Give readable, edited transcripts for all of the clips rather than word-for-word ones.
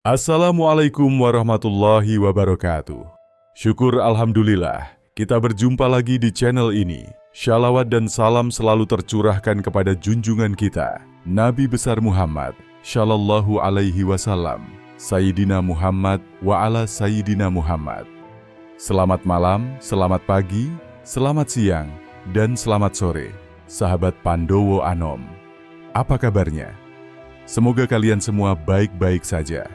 Assalamualaikum warahmatullahi wabarakatuh. Syukur Alhamdulillah, kita berjumpa lagi di channel ini. Shalawat dan salam selalu tercurahkan kepada junjungan kita, Nabi besar Muhammad, Shallallahu alaihi wasallam, Sayyidina Muhammad wa ala Sayyidina Muhammad. Selamat malam, selamat pagi, selamat siang, dan selamat sore, sahabat Pandowo Anom. Apa kabarnya? Semoga kalian semua baik-baik saja.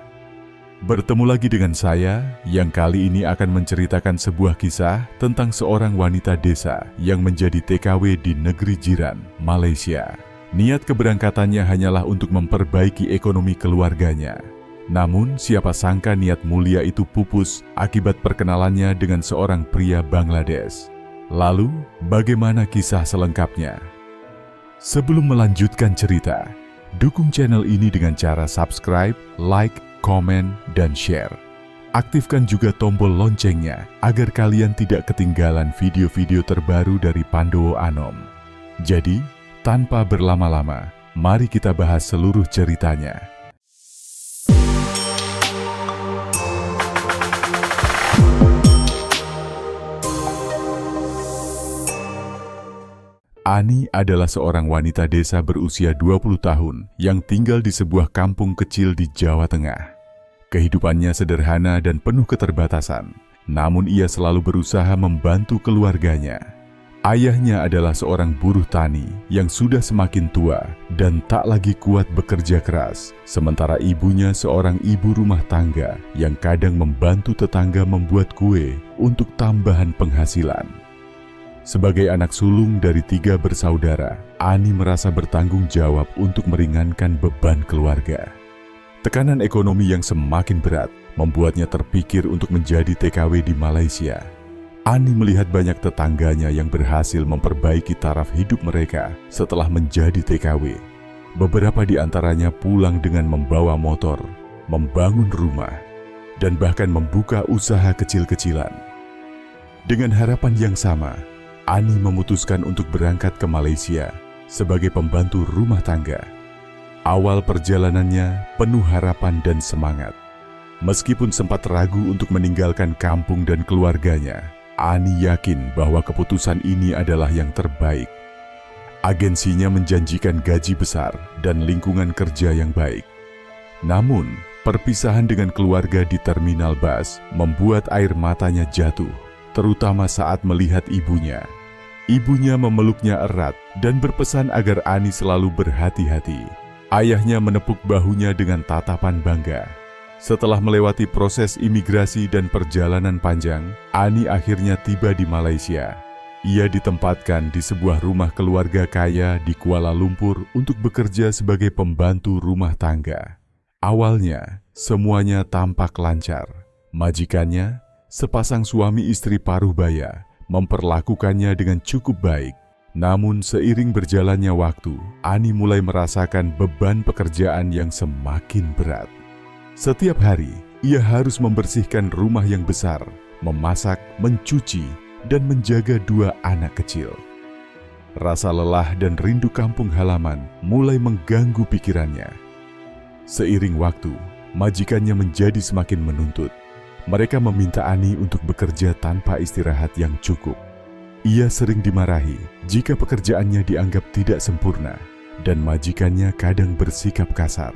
Bertemu lagi dengan saya yang kali ini akan menceritakan sebuah kisah tentang seorang wanita desa yang menjadi TKW di negeri jiran, Malaysia. Niat keberangkatannya hanyalah untuk memperbaiki ekonomi keluarganya. Namun siapa sangka niat mulia itu pupus akibat perkenalannya dengan seorang pria Bangladesh. Lalu bagaimana kisah selengkapnya? Sebelum melanjutkan cerita, dukung channel ini dengan cara subscribe, like, komen, dan share. Aktifkan juga tombol loncengnya agar kalian tidak ketinggalan video-video terbaru dari Pandowo Anom. Jadi, tanpa berlama-lama, mari kita bahas seluruh ceritanya. Ani adalah seorang wanita desa berusia 20 tahun yang tinggal di sebuah kampung kecil di Jawa Tengah. Kehidupannya sederhana dan penuh keterbatasan, namun ia selalu berusaha membantu keluarganya. Ayahnya adalah seorang buruh tani yang sudah semakin tua dan tak lagi kuat bekerja keras, sementara ibunya seorang ibu rumah tangga yang kadang membantu tetangga membuat kue untuk tambahan penghasilan. Sebagai anak sulung dari 3 bersaudara, Ani merasa bertanggung jawab untuk meringankan beban keluarga. Tekanan ekonomi yang semakin berat membuatnya terpikir untuk menjadi TKW di Malaysia. Ani melihat banyak tetangganya yang berhasil memperbaiki taraf hidup mereka setelah menjadi TKW. Beberapa di antaranya pulang dengan membawa motor, membangun rumah, dan bahkan membuka usaha kecil-kecilan. Dengan harapan yang sama, Ani memutuskan untuk berangkat ke Malaysia sebagai pembantu rumah tangga. Awal perjalanannya penuh harapan dan semangat. Meskipun sempat ragu untuk meninggalkan kampung dan keluarganya, Ani yakin bahwa keputusan ini adalah yang terbaik. Agensinya menjanjikan gaji besar dan lingkungan kerja yang baik. Namun, perpisahan dengan keluarga di terminal bus membuat air matanya jatuh, terutama saat melihat ibunya. Ibunya memeluknya erat dan berpesan agar Ani selalu berhati-hati. Ayahnya menepuk bahunya dengan tatapan bangga. Setelah melewati proses imigrasi dan perjalanan panjang, Ani akhirnya tiba di Malaysia. Ia ditempatkan di sebuah rumah keluarga kaya di Kuala Lumpur untuk bekerja sebagai pembantu rumah tangga. Awalnya, semuanya tampak lancar. Majikannya, sepasang suami istri paruh baya, memperlakukannya dengan cukup baik. Namun seiring berjalannya waktu, Ani mulai merasakan beban pekerjaan yang semakin berat. Setiap hari, ia harus membersihkan rumah yang besar, memasak, mencuci, dan menjaga 2 anak kecil. Rasa lelah dan rindu kampung halaman mulai mengganggu pikirannya. Seiring waktu, majikannya menjadi semakin menuntut. Mereka meminta Ani untuk bekerja tanpa istirahat yang cukup. Ia sering dimarahi jika pekerjaannya dianggap tidak sempurna, dan majikannya kadang bersikap kasar.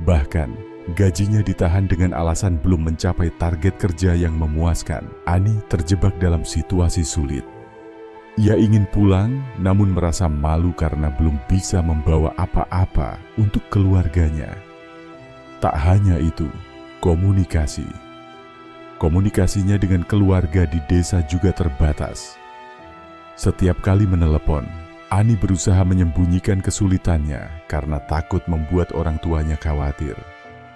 Bahkan, gajinya ditahan dengan alasan belum mencapai target kerja yang memuaskan. Ani terjebak dalam situasi sulit. Ia ingin pulang, namun merasa malu karena belum bisa membawa apa-apa untuk keluarganya. Tak hanya itu, komunikasi. Komunikasinya dengan keluarga di desa juga terbatas. Setiap kali menelepon, Ani berusaha menyembunyikan kesulitannya karena takut membuat orang tuanya khawatir.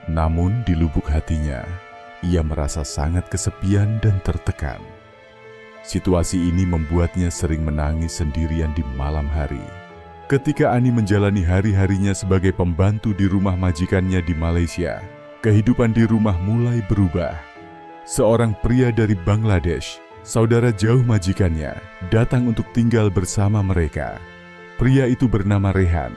Namun di lubuk hatinya, ia merasa sangat kesepian dan tertekan. Situasi ini membuatnya sering menangis sendirian di malam hari. Ketika Ani menjalani hari-harinya sebagai pembantu di rumah majikannya di Malaysia, kehidupan di rumah mulai berubah. Seorang pria dari Bangladesh, saudara jauh majikannya, datang untuk tinggal bersama mereka. Pria itu bernama Rehan.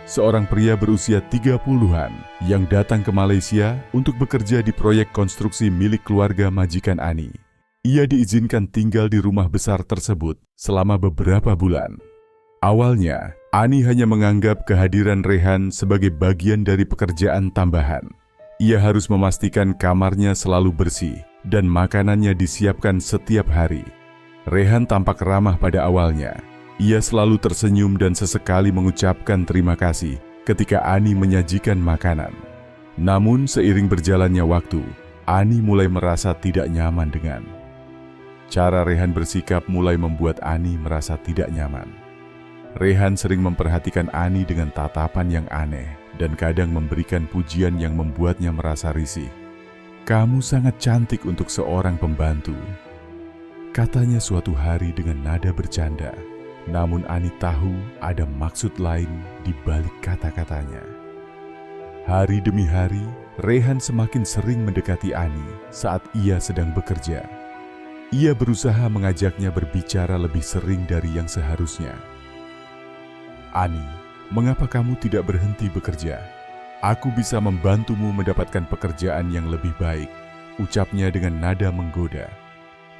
seorang pria berusia 30-an yang datang ke Malaysia untuk bekerja di proyek konstruksi milik keluarga majikan Ani. Ia diizinkan tinggal di rumah besar tersebut selama beberapa bulan. Awalnya, Ani hanya menganggap kehadiran Rehan sebagai bagian dari pekerjaan tambahan. Ia harus memastikan kamarnya selalu bersih dan makanannya disiapkan setiap hari. Rehan tampak ramah pada awalnya. Ia selalu tersenyum dan sesekali mengucapkan terima kasih ketika Ani menyajikan makanan. Namun seiring berjalannya waktu, Ani mulai merasa tidak nyaman dengan cara Rehan bersikap mulai membuat Ani merasa tidak nyaman. Rehan sering memperhatikan Ani dengan tatapan yang aneh dan kadang memberikan pujian yang membuatnya merasa risih. "Kamu sangat cantik untuk seorang pembantu," katanya suatu hari dengan nada bercanda. Namun Ani tahu ada maksud lain di balik kata-katanya. Hari demi hari, Rehan semakin sering mendekati Ani saat ia sedang bekerja. Ia berusaha mengajaknya berbicara lebih sering dari yang seharusnya. "Ani, mengapa kamu tidak berhenti bekerja? Aku bisa membantumu mendapatkan pekerjaan yang lebih baik," ucapnya dengan nada menggoda.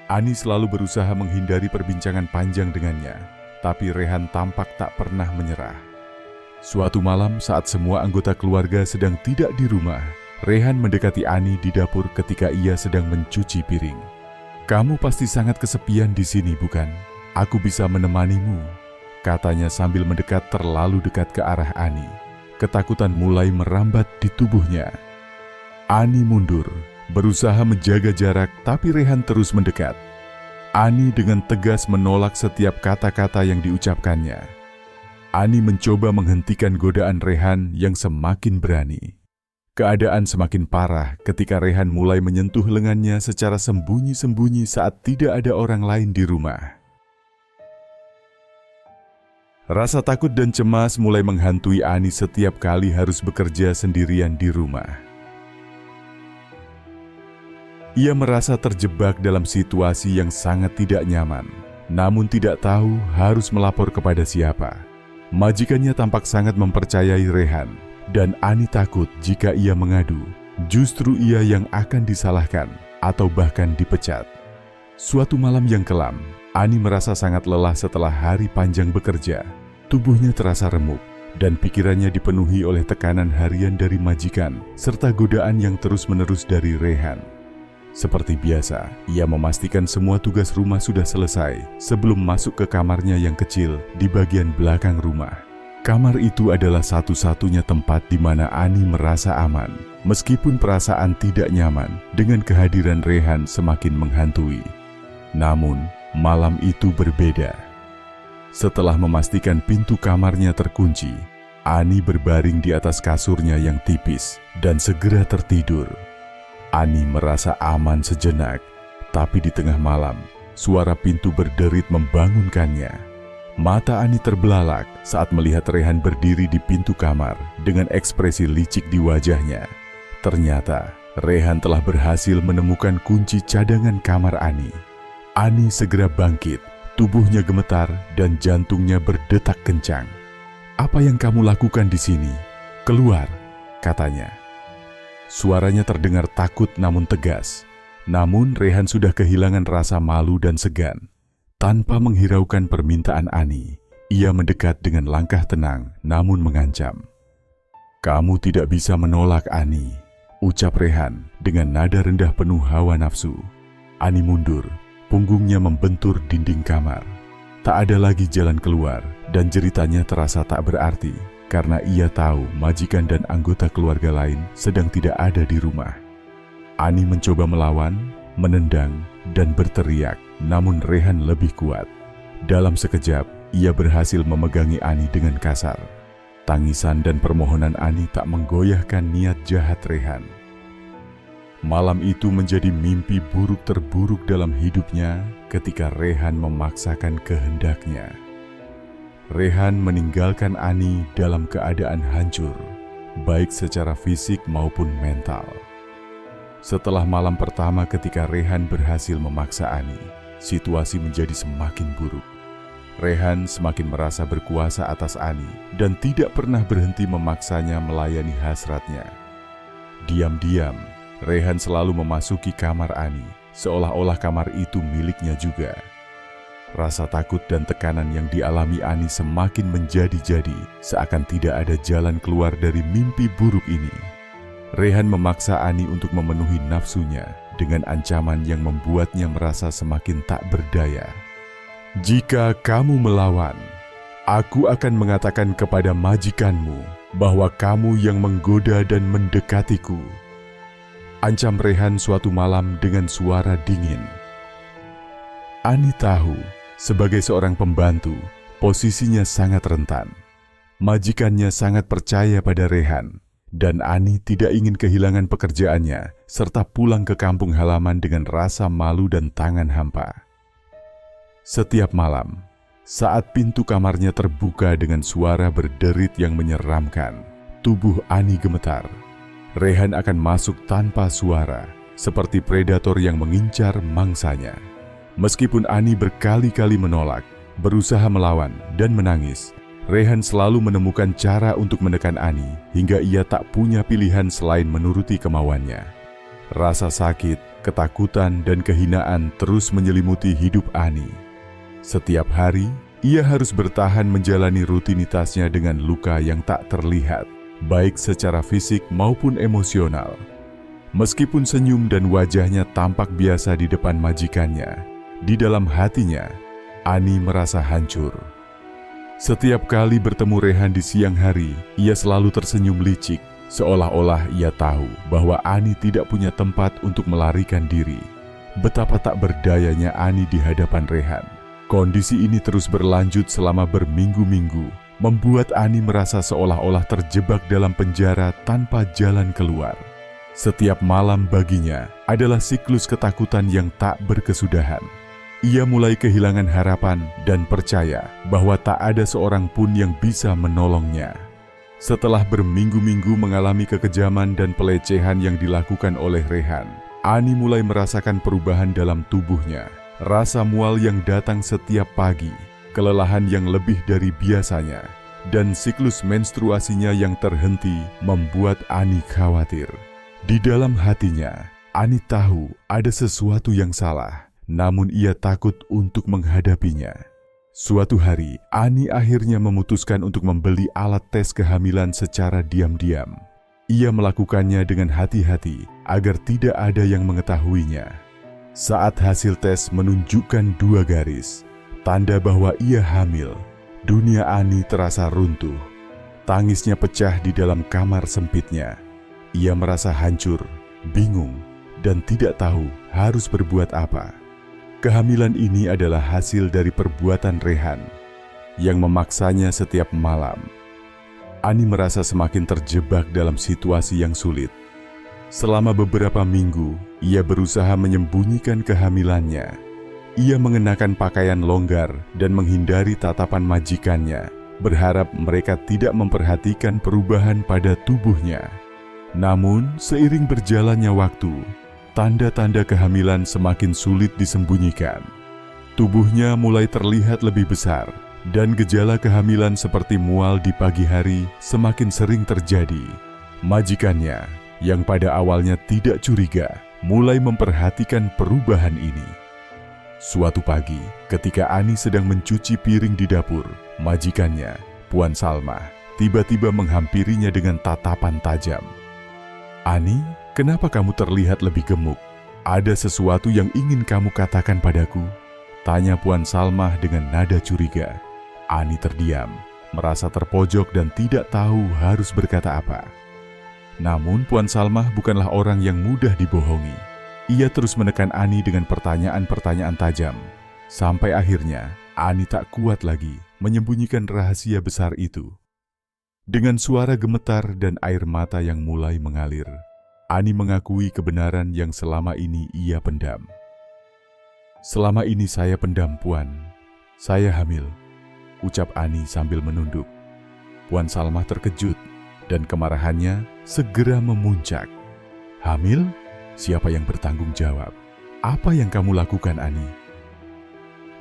Ani selalu berusaha menghindari perbincangan panjang dengannya. Tapi Rehan tampak tak pernah menyerah. Suatu malam saat semua anggota keluarga sedang tidak di rumah, Rehan mendekati Ani di dapur ketika ia sedang mencuci piring. "Kamu pasti sangat kesepian di sini, bukan? Aku bisa menemanimu," katanya sambil mendekat terlalu dekat ke arah Ani. Ketakutan mulai merambat di tubuhnya. Ani mundur, berusaha menjaga jarak, tapi Rehan terus mendekat. Ani dengan tegas menolak setiap kata-kata yang diucapkannya. Ani mencoba menghentikan godaan Rehan yang semakin berani. Keadaan semakin parah ketika Rehan mulai menyentuh lengannya secara sembunyi-sembunyi saat tidak ada orang lain di rumah. Rasa takut dan cemas mulai menghantui Ani setiap kali harus bekerja sendirian di rumah. Ia merasa terjebak dalam situasi yang sangat tidak nyaman, namun tidak tahu harus melapor kepada siapa. Majikannya tampak sangat mempercayai Rehan, dan Ani takut jika ia mengadu, justru ia yang akan disalahkan atau bahkan dipecat. Suatu malam yang kelam, Ani merasa sangat lelah setelah hari panjang bekerja. Tubuhnya terasa remuk, dan pikirannya dipenuhi oleh tekanan harian dari majikan, serta godaan yang terus-menerus dari Rehan. Seperti biasa, ia memastikan semua tugas rumah sudah selesai sebelum masuk ke kamarnya yang kecil di bagian belakang rumah. Kamar itu adalah satu-satunya tempat di mana Ani merasa aman, meskipun perasaan tidak nyaman dengan kehadiran Rehan semakin menghantui. Namun, malam itu berbeda. Setelah memastikan pintu kamarnya terkunci, Ani berbaring di atas kasurnya yang tipis dan segera tertidur. Ani merasa aman sejenak, tapi di tengah malam, suara pintu berderit membangunkannya. Mata Ani terbelalak saat melihat Rehan berdiri di pintu kamar dengan ekspresi licik di wajahnya. Ternyata, Rehan telah berhasil menemukan kunci cadangan kamar Ani. Ani segera bangkit, tubuhnya gemetar dan jantungnya berdetak kencang. "Apa yang kamu lakukan di sini? Keluar," katanya. Suaranya terdengar takut namun tegas. Namun Rehan sudah kehilangan rasa malu dan segan. Tanpa menghiraukan permintaan Ani, ia mendekat dengan langkah tenang namun mengancam. "Kamu tidak bisa menolak, Ani," ucap Rehan dengan nada rendah penuh hawa nafsu. Ani mundur, punggungnya membentur dinding kamar. Tak ada lagi jalan keluar dan jeritanya terasa tak berarti. Karena ia tahu majikan dan anggota keluarga lain sedang tidak ada di rumah. Ani mencoba melawan, menendang, dan berteriak, namun Rehan lebih kuat. Dalam sekejap, ia berhasil memegangi Ani dengan kasar. Tangisan dan permohonan Ani tak menggoyahkan niat jahat Rehan. Malam itu menjadi mimpi buruk terburuk dalam hidupnya ketika Rehan memaksakan kehendaknya. Rehan meninggalkan Ani dalam keadaan hancur, baik secara fisik maupun mental. Setelah malam pertama ketika Rehan berhasil memaksa Ani, situasi menjadi semakin buruk. Rehan semakin merasa berkuasa atas Ani dan tidak pernah berhenti memaksanya melayani hasratnya. Diam-diam, Rehan selalu memasuki kamar Ani, seolah-olah kamar itu miliknya juga. Rasa takut dan tekanan yang dialami Ani semakin menjadi-jadi, seakan tidak ada jalan keluar dari mimpi buruk ini. Rehan memaksa Ani untuk memenuhi nafsunya dengan ancaman yang membuatnya merasa semakin tak berdaya. "Jika kamu melawan, aku akan mengatakan kepada majikanmu bahwa kamu yang menggoda dan mendekatiku," ancam Rehan suatu malam dengan suara dingin. Ani tahu, sebagai seorang pembantu, posisinya sangat rentan. Majikannya sangat percaya pada Rehan, dan Ani tidak ingin kehilangan pekerjaannya serta pulang ke kampung halaman dengan rasa malu dan tangan hampa. Setiap malam, saat pintu kamarnya terbuka dengan suara berderit yang menyeramkan, tubuh Ani gemetar. Rehan akan masuk tanpa suara, seperti predator yang mengincar mangsanya. Meskipun Ani berkali-kali menolak, berusaha melawan, dan menangis, Rehan selalu menemukan cara untuk menekan Ani hingga ia tak punya pilihan selain menuruti kemauannya. Rasa sakit, ketakutan, dan kehinaan terus menyelimuti hidup Ani. Setiap hari, ia harus bertahan menjalani rutinitasnya dengan luka yang tak terlihat, baik secara fisik maupun emosional. Meskipun senyum dan wajahnya tampak biasa di depan majikannya, di dalam hatinya, Ani merasa hancur. Setiap kali bertemu Rehan di siang hari, ia selalu tersenyum licik, seolah-olah ia tahu bahwa Ani tidak punya tempat untuk melarikan diri. Betapa tak berdayanya Ani di hadapan Rehan. Kondisi ini terus berlanjut selama berminggu-minggu, membuat Ani merasa seolah-olah terjebak dalam penjara tanpa jalan keluar. Setiap malam baginya adalah siklus ketakutan yang tak berkesudahan. Ia mulai kehilangan harapan dan percaya bahwa tak ada seorang pun yang bisa menolongnya. Setelah berminggu-minggu mengalami kekejaman dan pelecehan yang dilakukan oleh Rehan, Ani mulai merasakan perubahan dalam tubuhnya. Rasa mual yang datang setiap pagi, kelelahan yang lebih dari biasanya, dan siklus menstruasinya yang terhenti membuat Ani khawatir. Di dalam hatinya, Ani tahu ada sesuatu yang salah, namun ia takut untuk menghadapinya. Suatu hari, Ani akhirnya memutuskan untuk membeli alat tes kehamilan secara diam-diam. Ia melakukannya dengan hati-hati agar tidak ada yang mengetahuinya. Saat hasil tes menunjukkan 2 garis, tanda bahwa ia hamil, dunia Ani terasa runtuh. Tangisnya pecah di dalam kamar sempitnya. Ia merasa hancur, bingung, dan tidak tahu harus berbuat apa. Kehamilan ini adalah hasil dari perbuatan Rehan yang memaksanya setiap malam. Ani merasa semakin terjebak dalam situasi yang sulit. Selama beberapa minggu, ia berusaha menyembunyikan kehamilannya. Ia mengenakan pakaian longgar dan menghindari tatapan majikannya, berharap mereka tidak memperhatikan perubahan pada tubuhnya. Namun, seiring berjalannya waktu, tanda-tanda kehamilan semakin sulit disembunyikan. Tubuhnya mulai terlihat lebih besar, dan gejala kehamilan seperti mual di pagi hari semakin sering terjadi. Majikannya, yang pada awalnya tidak curiga, mulai memperhatikan perubahan ini. Suatu pagi, ketika Ani sedang mencuci piring di dapur, majikannya, Puan Salma, tiba-tiba menghampirinya dengan tatapan tajam. "Ani, kenapa kamu terlihat lebih gemuk? Ada sesuatu yang ingin kamu katakan padaku?" tanya Puan Salma dengan nada curiga. Ani terdiam, merasa terpojok dan tidak tahu harus berkata apa. Namun Puan Salma bukanlah orang yang mudah dibohongi. Ia terus menekan Ani dengan pertanyaan-pertanyaan tajam. Sampai akhirnya, Ani tak kuat lagi menyembunyikan rahasia besar itu. Dengan suara gemetar dan air mata yang mulai mengalir, Ani mengakui kebenaran yang selama ini ia pendam. "Selama ini saya pendam, Puan. Saya hamil," ucap Ani sambil menunduk. Puan Salma terkejut dan kemarahannya segera memuncak. "Hamil? Siapa yang bertanggung jawab? Apa yang kamu lakukan, Ani?"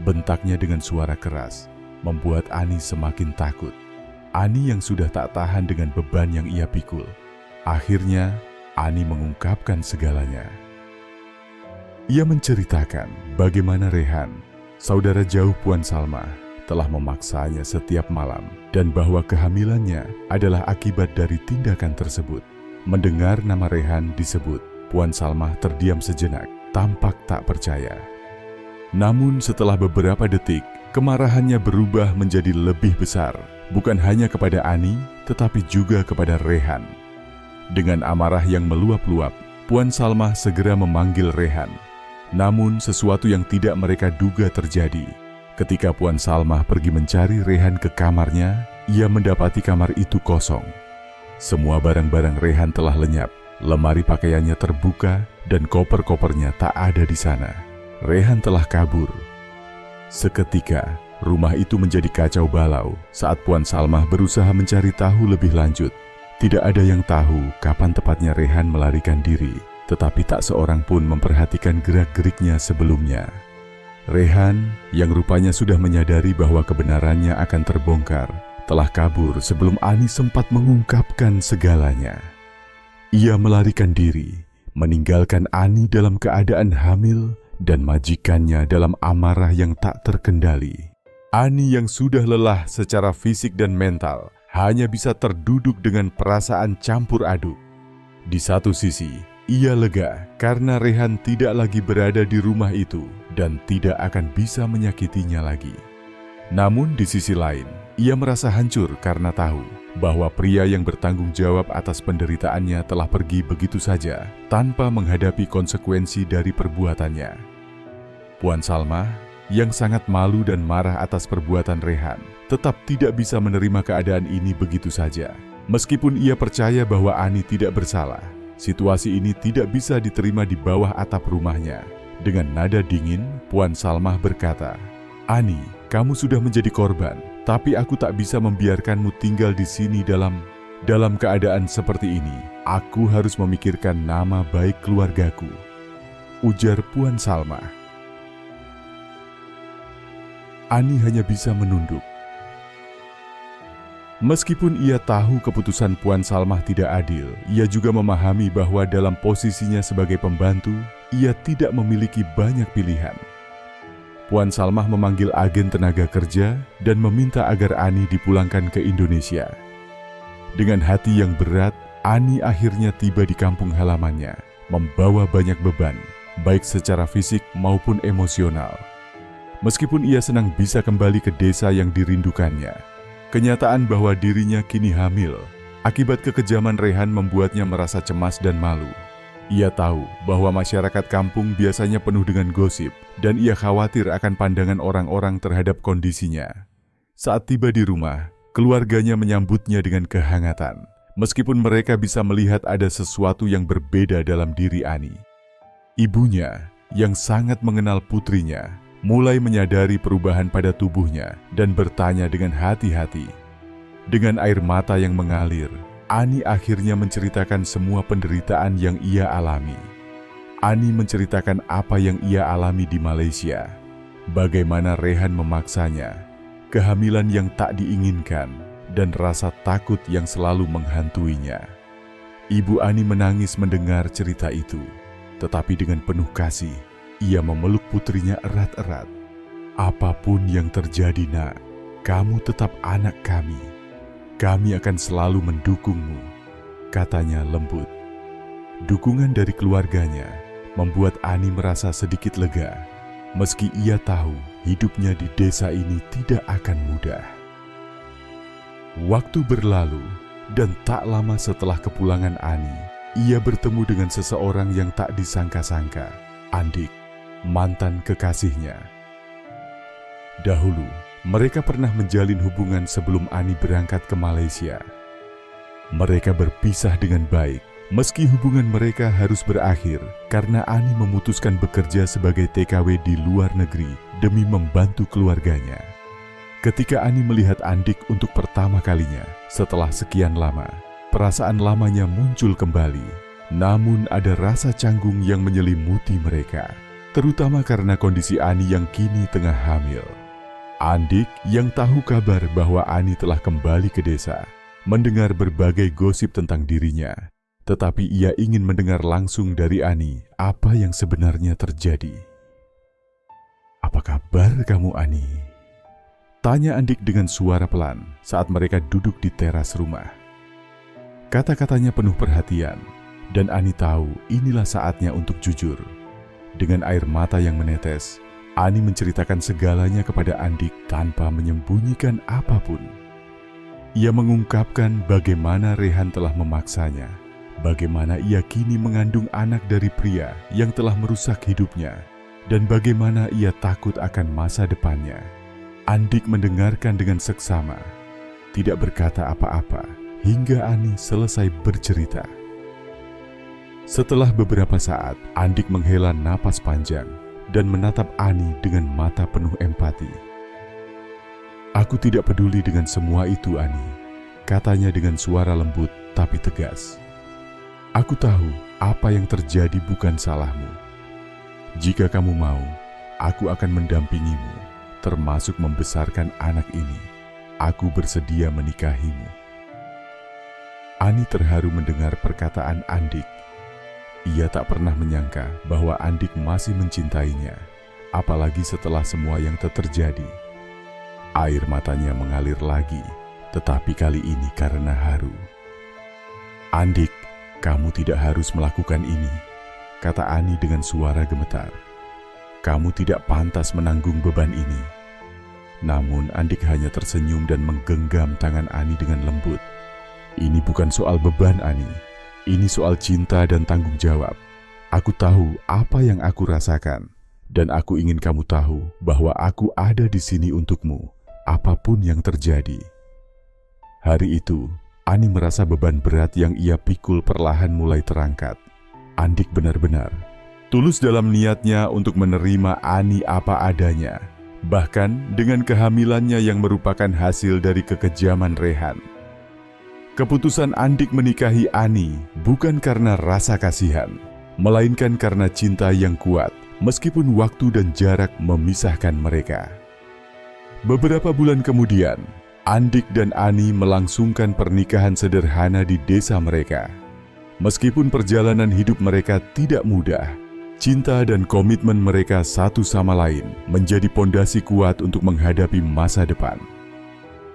bentaknya dengan suara keras. membuat Ani semakin takut. Ani yang sudah tak tahan dengan beban yang ia pikul. Akhirnya, Ani mengungkapkan segalanya. Ia menceritakan bagaimana Rehan, saudara jauh Puan Salma, telah memaksanya setiap malam dan bahwa kehamilannya adalah akibat dari tindakan tersebut. Mendengar nama Rehan disebut, Puan Salma terdiam sejenak, tampak tak percaya. Namun setelah beberapa detik, kemarahannya berubah menjadi lebih besar, bukan hanya kepada Ani, tetapi juga kepada Rehan. Dengan amarah yang meluap-luap, Puan Salma segera memanggil Rehan. Namun sesuatu yang tidak mereka duga terjadi. Ketika Puan Salma pergi mencari Rehan ke kamarnya, ia mendapati kamar itu kosong. Semua barang-barang Rehan telah lenyap, lemari pakaiannya terbuka, dan koper-kopernya tak ada di sana. Rehan telah kabur. Seketika, rumah itu menjadi kacau balau saat Puan Salma berusaha mencari tahu lebih lanjut. Tidak ada yang tahu kapan tepatnya Rehan melarikan diri, tetapi tak seorang pun memperhatikan gerak-geriknya sebelumnya. Rehan, yang rupanya sudah menyadari bahwa kebenarannya akan terbongkar, telah kabur sebelum Ani sempat mengungkapkan segalanya. Ia melarikan diri, meninggalkan Ani dalam keadaan hamil dan majikannya dalam amarah yang tak terkendali. Ani yang sudah lelah secara fisik dan mental hanya bisa terduduk dengan perasaan campur aduk. Di satu sisi, ia lega karena Rehan tidak lagi berada di rumah itu dan tidak akan bisa menyakitinya lagi. Namun di sisi lain, ia merasa hancur karena tahu bahwa pria yang bertanggung jawab atas penderitaannya telah pergi begitu saja tanpa menghadapi konsekuensi dari perbuatannya. Puan Salma, yang sangat malu dan marah atas perbuatan Rehan, tetap tidak bisa menerima keadaan ini begitu saja. Meskipun ia percaya bahwa Ani tidak bersalah, situasi ini tidak bisa diterima di bawah atap rumahnya. Dengan nada dingin, Puan Salma berkata, "Ani, kamu sudah menjadi korban, tapi aku tak bisa membiarkanmu tinggal di sini dalam keadaan seperti ini. Aku harus memikirkan nama baik keluargaku," ujar Puan Salma. Ani hanya bisa menunduk. Meskipun ia tahu keputusan Puan Salma tidak adil, ia juga memahami bahwa dalam posisinya sebagai pembantu, ia tidak memiliki banyak pilihan. Puan Salma memanggil agen tenaga kerja dan meminta agar Ani dipulangkan ke Indonesia. Dengan hati yang berat, Ani akhirnya tiba di kampung halamannya, membawa banyak beban, baik secara fisik maupun emosional. Meskipun ia senang bisa kembali ke desa yang dirindukannya, kenyataan bahwa dirinya kini hamil akibat kekejaman Rehan membuatnya merasa cemas dan malu. Ia tahu bahwa masyarakat kampung biasanya penuh dengan gosip dan ia khawatir akan pandangan orang-orang terhadap kondisinya. Saat tiba di rumah, keluarganya menyambutnya dengan kehangatan, meskipun mereka bisa melihat ada sesuatu yang berbeda dalam diri Ani. Ibunya, yang sangat mengenal putrinya, mulai menyadari perubahan pada tubuhnya dan bertanya dengan hati-hati. Dengan air mata yang mengalir, Ani akhirnya menceritakan semua penderitaan yang ia alami. Ani menceritakan apa yang ia alami di Malaysia, bagaimana Rehan memaksanya, kehamilan yang tak diinginkan, dan rasa takut yang selalu menghantuinya. Ibu Ani menangis mendengar cerita itu, tetapi dengan penuh kasih, ia memeluk putrinya erat-erat. "Apapun yang terjadi, Nak, kamu tetap anak kami. Kami akan selalu mendukungmu," katanya lembut. Dukungan dari keluarganya membuat Ani merasa sedikit lega, meski ia tahu hidupnya di desa ini tidak akan mudah. Waktu berlalu, dan tak lama setelah kepulangan Ani, ia bertemu dengan seseorang yang tak disangka-sangka, Andik, mantan kekasihnya. Dahulu, mereka pernah menjalin hubungan sebelum Ani berangkat ke Malaysia. Mereka berpisah dengan baik, meski hubungan mereka harus berakhir karena Ani memutuskan bekerja sebagai TKW di luar negeri demi membantu keluarganya. Ketika Ani melihat Andik untuk pertama kalinya setelah sekian lama, perasaan lamanya muncul kembali. Namun ada rasa canggung yang menyelimuti mereka, terutama karena kondisi Ani yang kini tengah hamil. Andik yang tahu kabar bahwa Ani telah kembali ke desa, mendengar berbagai gosip tentang dirinya, tetapi ia ingin mendengar langsung dari Ani apa yang sebenarnya terjadi. "Apa kabar kamu, Ani?" tanya Andik dengan suara pelan saat mereka duduk di teras rumah. Kata-katanya penuh perhatian, dan Ani tahu inilah saatnya untuk jujur. Dengan air mata yang menetes, Ani menceritakan segalanya kepada Andik tanpa menyembunyikan apapun. Ia mengungkapkan bagaimana Rehan telah memaksanya, bagaimana ia kini mengandung anak dari pria yang telah merusak hidupnya, dan bagaimana ia takut akan masa depannya. Andik mendengarkan dengan seksama, tidak berkata apa-apa, hingga Ani selesai bercerita. Setelah beberapa saat, Andik menghela napas panjang dan menatap Ani dengan mata penuh empati. "Aku tidak peduli dengan semua itu, Ani," katanya dengan suara lembut tapi tegas. "Aku tahu apa yang terjadi bukan salahmu. Jika kamu mau, aku akan mendampingimu, termasuk membesarkan anak ini. Aku bersedia menikahimu." Ani terharu mendengar perkataan Andik. Ia tak pernah menyangka bahwa Andik masih mencintainya, apalagi setelah semua yang terjadi. Air matanya mengalir lagi, tetapi kali ini karena haru. "Andik, kamu tidak harus melakukan ini," kata Ani dengan suara gemetar. "Kamu tidak pantas menanggung beban ini." Namun Andik hanya tersenyum dan menggenggam tangan Ani dengan lembut. "Ini bukan soal beban, Ani. Ini soal cinta dan tanggung jawab. Aku tahu apa yang aku rasakan, dan aku ingin kamu tahu bahwa aku ada di sini untukmu, apapun yang terjadi." Hari itu, Ani merasa beban berat yang ia pikul perlahan mulai terangkat. Andik benar-benar tulus dalam niatnya untuk menerima Ani apa adanya, bahkan dengan kehamilannya yang merupakan hasil dari kekejaman Rehan. Keputusan Andik menikahi Ani bukan karena rasa kasihan, melainkan karena cinta yang kuat, meskipun waktu dan jarak memisahkan mereka. Beberapa bulan kemudian, Andik dan Ani melangsungkan pernikahan sederhana di desa mereka. Meskipun perjalanan hidup mereka tidak mudah, cinta dan komitmen mereka satu sama lain menjadi pondasi kuat untuk menghadapi masa depan.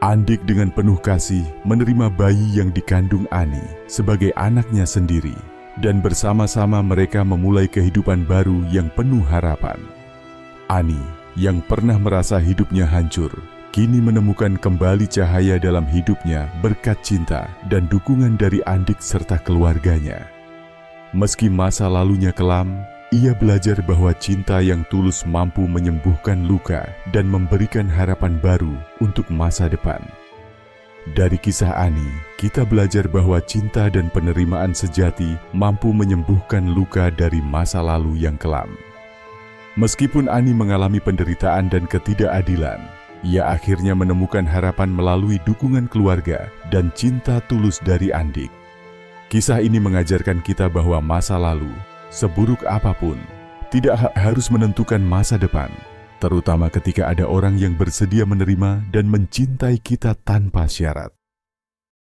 Andik dengan penuh kasih menerima bayi yang dikandung Ani sebagai anaknya sendiri, dan bersama-sama mereka memulai kehidupan baru yang penuh harapan. Ani yang pernah merasa hidupnya hancur, kini menemukan kembali cahaya dalam hidupnya berkat cinta dan dukungan dari Andik serta keluarganya. Meski masa lalunya kelam, ia belajar bahwa cinta yang tulus mampu menyembuhkan luka dan memberikan harapan baru untuk masa depan. Dari kisah Ani, kita belajar bahwa cinta dan penerimaan sejati mampu menyembuhkan luka dari masa lalu yang kelam. Meskipun Ani mengalami penderitaan dan ketidakadilan, ia akhirnya menemukan harapan melalui dukungan keluarga dan cinta tulus dari Andik. Kisah ini mengajarkan kita bahwa masa lalu, seburuk apapun, tidak harus menentukan masa depan, terutama ketika ada orang yang bersedia menerima dan mencintai kita tanpa syarat.